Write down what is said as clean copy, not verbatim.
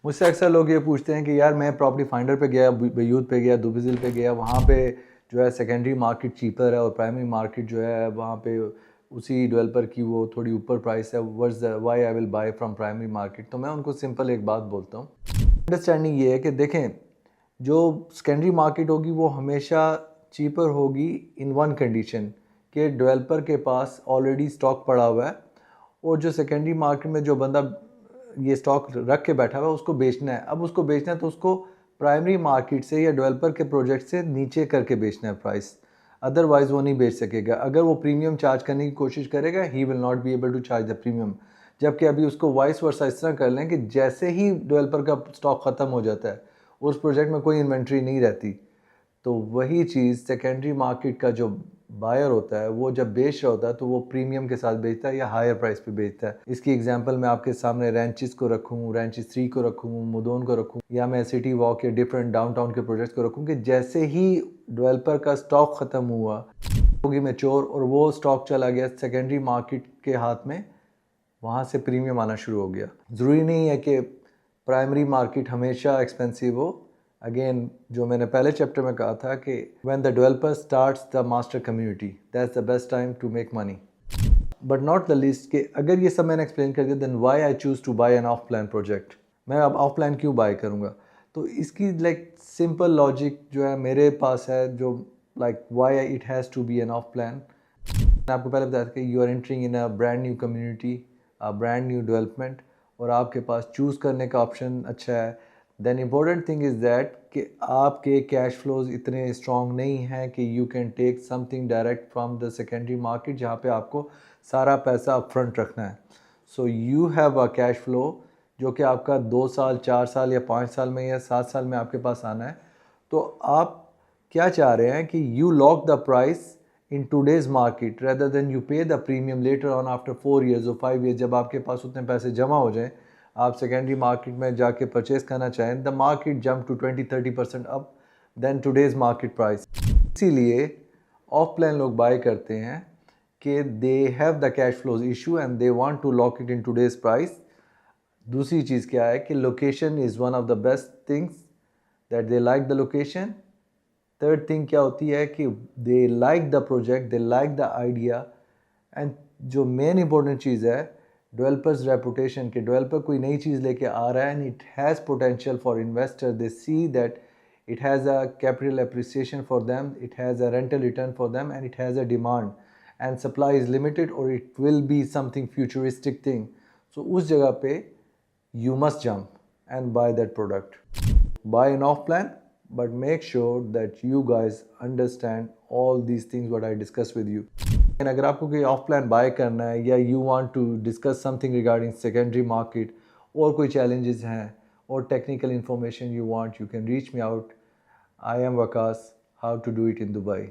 मुझसे अक्सर लोग ये पूछते हैं कि यार मैं प्रॉपर्टी फाइंडर पे गया, बेयूत पे गया, दुबीज़िल पे गया, वहाँ पे जो है सेकेंडरी मार्केट चीपर है और प्राइमरी मार्केट जो है वहाँ पे उसी डेवलपर की वो थोड़ी ऊपर प्राइस है, what's why I will buy from primary market. तो मैं उनको सिंपल एक बात बोलता हूँ, अंडरस्टैंडिंग ये है कि देखें, जो सेकेंडरी मार्केट होगी वो हमेशा चीपर होगी इन वन कंडीशन कि डेवलपर के पास ऑलरेडी स्टॉक पड़ा हुआ है और जो सेकेंडरी मार्केट में जो बंदा ये स्टॉक रख के बैठा हुआ है उसको बेचना है। अब उसको बेचना है तो उसको प्राइमरी मार्केट से या डेवलपर के प्रोजेक्ट से नीचे करके बेचना है प्राइस, अदरवाइज वो नहीं बेच सकेगा। अगर वो प्रीमियम चार्ज करने की कोशिश करेगा he will not be able to charge the premium. जबकि अभी उसको वाइस वर्सा इस तरह कर लें कि जैसे ही डेवलपर का स्टॉक ख़त्म हो जाता है, उस प्रोजेक्ट में कोई इन्वेंट्री नहीं रहती, तो वही चीज़ सेकेंडरी मार्केट का जो बायर होता है वो जब बेच रहा होता है तो वो प्रीमियम के साथ बेचता है या हायर प्राइस पे बेचता है। इसकी एग्जांपल मैं आपके सामने रैंचिस को रखूँ, रैंचिस 3 को रखूँ, मुदोन को रखूँ, या मैं सिटी वॉक या डिफरेंट डाउनटाउन के प्रोजेक्ट्स को रखूँ कि जैसे ही डेवलपर का स्टॉक ख़त्म हुआ होगी मैच्योर और वो स्टॉक चला गया सेकेंडरी मार्केट के हाथ में, वहाँ से प्रीमियम आना शुरू हो गया। ज़रूरी नहीं है कि प्राइमरी मार्केट हमेशा एक्सपेंसिव हो। अगेन जो मैंने पहले चैप्टर में कहा था कि when the developer starts the master community that's the best time to make money. But not the least कि अगर ये सब मैंने एक्सप्लेन कर दिया, then why I choose to buy an off plan project. मैं अब ऑफ प्लान क्यों बाय करूँगा? तो इसकी सिंपल लॉजिक जो है मेरे पास है, जो why it has to be an off plan. मैंने आपको पहले बताया था कि you are entering in a brand new community, a brand new development, और आपके पास चूज़ करने का ऑप्शन अच्छा है। Then important thing is that कि आपके कैश फ्लोज इतने स्ट्रॉन्ग नहीं हैं कि you can take something direct from the secondary market जहाँ पे आपको सारा पैसा अपफ्रंट रखना है। So you have a cash flow जो कि आपका 2 साल, 4 साल या 5 साल में या 7 साल में आपके पास आना है। तो आप क्या चाह रहे हैं कि you lock the price in today's market rather than you pay the premium later on after 4 years or 5 years, जब आपके पास उतने पैसे जमा हो जाएं, आप सेकेंडरी मार्केट में जाके परचेज करना चाहें, the market jump to 20-30% up then today's market price. इसीलिए ऑफ प्लान लोग बाय करते हैं कि they have the cash flows issue and they want to lock it in today's price. दूसरी चीज़ क्या है कि location is one of the best things that they like the location. Third thing क्या होती है कि they like the project, they like the idea, and जो मेन इंपॉर्टेंट चीज़ है डेवलपर्स रेपुटेशन, के डेवलपर कोई नई चीज़ लेके आ रहा है and it has potential for investor, they see that it has a capital appreciation for them, it has a rental return for them, and it has a demand and supply is limited or it will be something futuristic thing. So उस जगह पे you must jump and buy that product. Buy an off plan, but make sure that you guys understand all these things what I discussed with you. And अगर आपको कोई of plan bye करना है या you want to discuss something regarding secondary market और कोई challenges हैं or technical information you want, you can reach me out. I am Wakas. How to do it in Dubai.